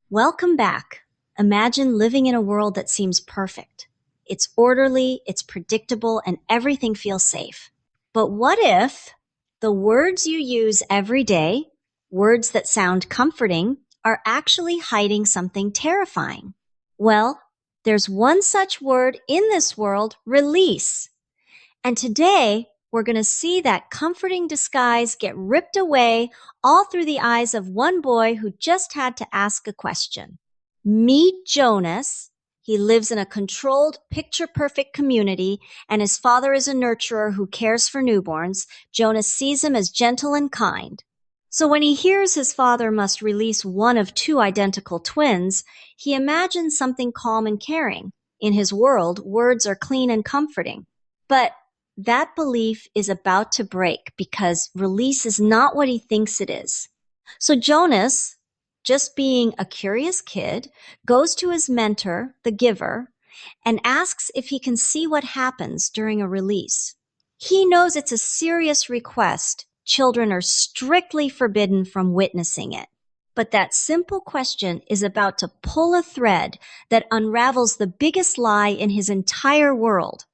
Welcome back. Imagine living in a world that seems perfect. It's orderly, it's predictable, and everything feels safe. But what if the words you use every day, words that sound comforting, are actually hiding something terrifying? Well, there's one such word in this world: release. And today, we're going to see that comforting disguise get ripped away all through the eyes of one boy who just had to ask a question. Meet Jonas. He lives in a controlled, picture-perfect community, and his father is a nurturer who cares for newborns. Jonas sees him as gentle and kind. So when he hears his father must release one of two identical twins, he imagines something calm and caring. In his world, words are clean and comforting. But that belief is about to break because release is not what he thinks it is. So Jonas, just being a curious kid, goes to his mentor, the giver, and asks if he can see what happens during a release. He knows it's a serious request. Children are strictly forbidden from witnessing it. But that simple question is about to pull a thread that unravels the biggest lie in his entire world.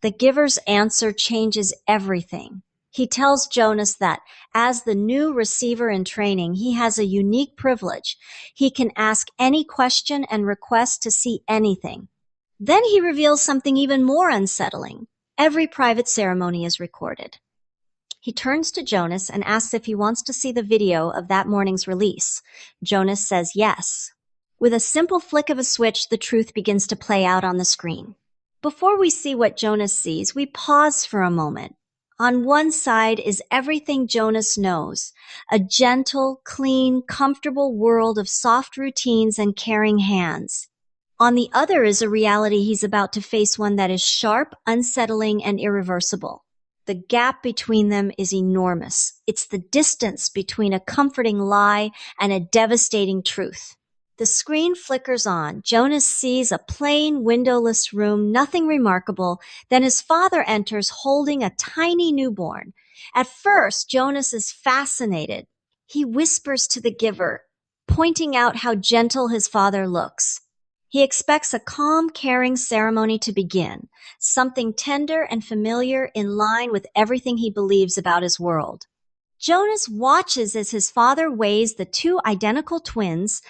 The giver's answer changes everything. He tells Jonas that as the new receiver in training, he has a unique privilege. He can ask any question and request to see anything. Then he reveals something even more unsettling. Every private ceremony is recorded. He turns to Jonas and asks if he wants to see the video of that morning's release. Jonas says yes. With a simple flick of a switch, the truth begins to play out on the screen. Before we see what Jonas sees, we pause for a moment. On one side is everything Jonas knows, a gentle, clean, comfortable world of soft routines and caring hands. On the other is a reality he's about to face, one that is sharp, unsettling, and irreversible. The gap between them is enormous. It's the distance between a comforting lie and a devastating truth. The screen flickers on. Jonas sees a plain, windowless room, nothing remarkable. Then his father enters holding a tiny newborn. At first, Jonas is fascinated. He whispers to the giver, pointing out how gentle his father looks. He expects a calm, caring ceremony to begin, something tender and familiar in line with everything he believes about his world. Jonas watches as his father weighs the two identical twins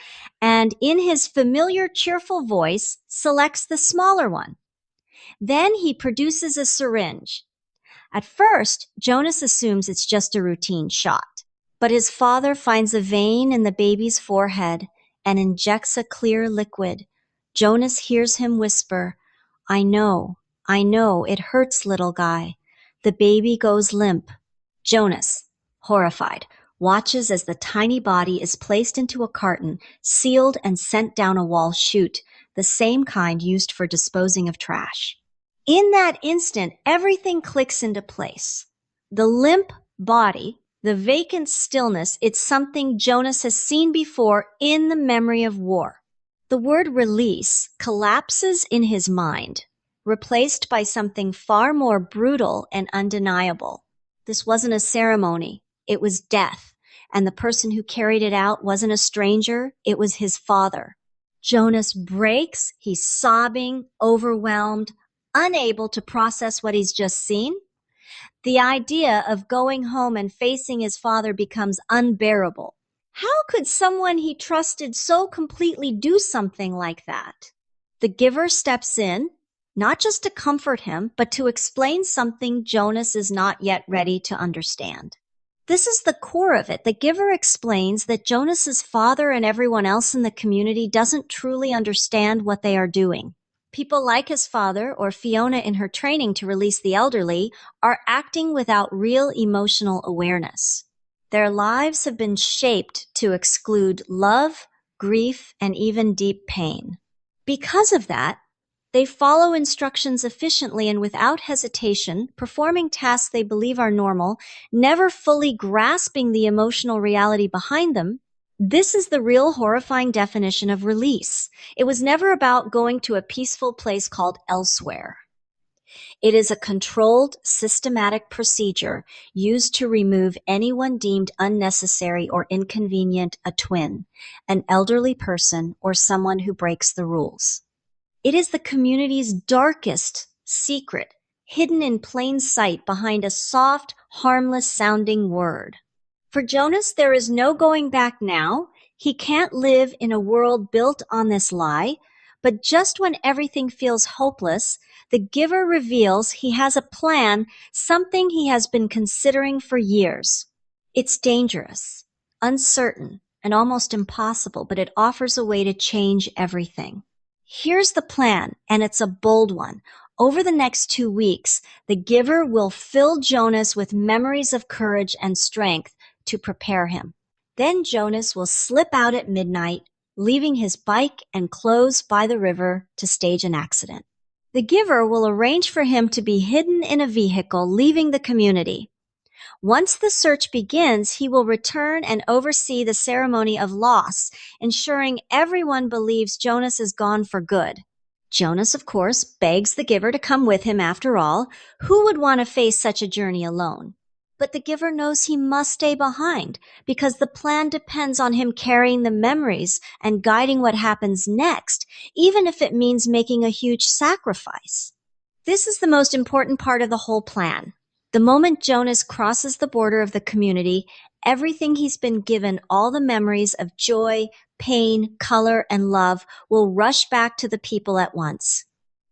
and, in his familiar, cheerful voice, selects the smaller one. Then he produces a syringe. At first, Jonas assumes it's just a routine shot, but his father finds a vein in the baby's forehead and injects a clear liquid. Jonas hears him whisper, I know, it hurts, little guy." The baby goes limp. Jonas, horrified, watches as the tiny body is placed into a carton, sealed and sent down a wall chute, the same kind used for disposing of trash. In that instant, everything clicks into place. The limp body, the vacant stillness, it's something Jonas has seen before in the memory of war. The word release collapses in his mind, replaced by something far more brutal and undeniable. This wasn't a ceremony. It was death, and the person who carried it out wasn't a stranger. It was his father. Jonas breaks. He's sobbing, overwhelmed, unable to process what he's just seen. The idea of going home and facing his father becomes unbearable. How could someone he trusted so completely do something like that? The giver steps in, not just to comfort him, but to explain something Jonas is not yet ready to understand. This is the core of it. The giver explains that Jonas's father and everyone else in the community doesn't truly understand what they are doing. People like his father, or Fiona in her training to release the elderly, are acting without real emotional awareness. Their lives have been shaped to exclude love, grief, and even deep pain. Because of that, they follow instructions efficiently and without hesitation, performing tasks they believe are normal, never fully grasping the emotional reality behind them. This is the real horrifying definition of release. It was never about going to a peaceful place called elsewhere. It is a controlled, systematic procedure used to remove anyone deemed unnecessary or inconvenient, a twin, an elderly person, or someone who breaks the rules. It is the community's darkest secret, hidden in plain sight behind a soft, harmless sounding word. For Jonas, there is no going back now. He can't live in a world built on this lie. But just when everything feels hopeless, the giver reveals he has a plan, something he has been considering for years. It's dangerous, uncertain, and almost impossible, but it offers a way to change everything. Here's the plan, and it's a bold one. Over the next 2 weeks, the giver will fill Jonas with memories of courage and strength to prepare him. Then Jonas will slip out at midnight, leaving his bike and clothes by the river to stage an accident. The giver will arrange for him to be hidden in a vehicle leaving the community. Once the search begins, he will return and oversee the ceremony of loss, ensuring everyone believes Jonas is gone for good. Jonas, of course, begs the giver to come with him after all. Who would want to face such a journey alone? But the giver knows he must stay behind because the plan depends on him carrying the memories and guiding what happens next, even if it means making a huge sacrifice. This is the most important part of the whole plan. The moment Jonas crosses the border of the community, everything he's been given, all the memories of joy, pain, color, and love, will rush back to the people at once.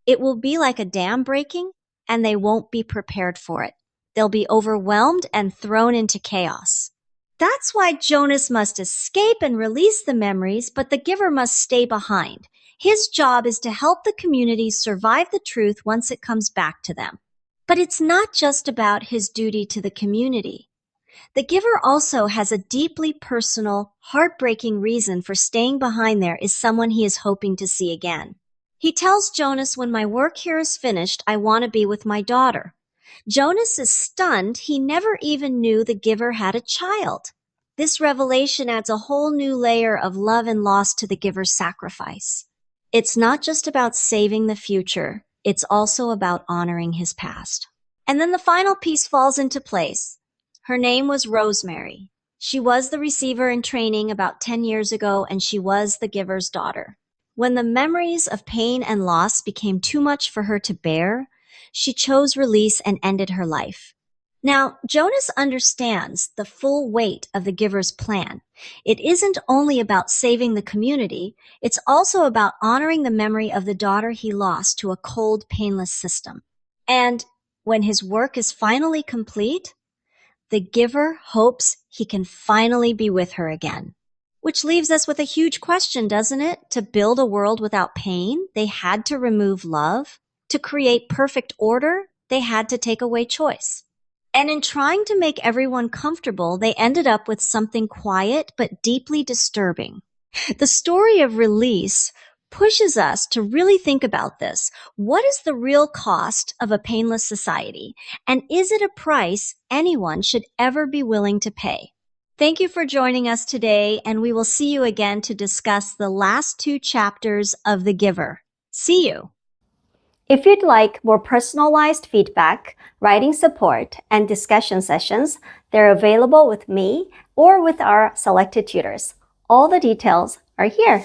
It will be like a dam breaking, and they won't be prepared for it. They'll be overwhelmed and thrown into chaos. That's why Jonas must escape and release the memories, but the giver must stay behind. His job is to help the community survive the truth once it comes back to them. But it's not just about his duty to the community. The giver also has a deeply personal, heartbreaking reason for staying behind. There is someone he is hoping to see again. He tells Jonas, "When my work here is finished, I want to be with my daughter." Jonas is stunned. He never even knew the giver had a child. This revelation adds a whole new layer of love and loss to the giver's sacrifice. It's not just about saving the future. It's also about honoring his past. And then the final piece falls into place. Her name was Rosemary. She was the receiver in training about 10 years ago, and she was the giver's daughter. When the memories of pain and loss became too much for her to bear, she chose release and ended her life. Now, Jonas understands the full weight of the giver's plan. It isn't only about saving the community, it's also about honoring the memory of the daughter he lost to a cold, painless system. And when his work is finally complete, the giver hopes he can finally be with her again. Which leaves us with a huge question, doesn't it? To build a world without pain, they had to remove love. To create perfect order, they had to take away choice. And in trying to make everyone comfortable, they ended up with something quiet but deeply disturbing. The story of release pushes us to really think about this. What is the real cost of a painless society? And is it a price anyone should ever be willing to pay? Thank you for joining us today, and we will see you again to discuss the last 2 chapters of The Giver. See you! If you'd like more personalized feedback, writing support, and discussion sessions, they're available with me or with our selected tutors. All the details are here.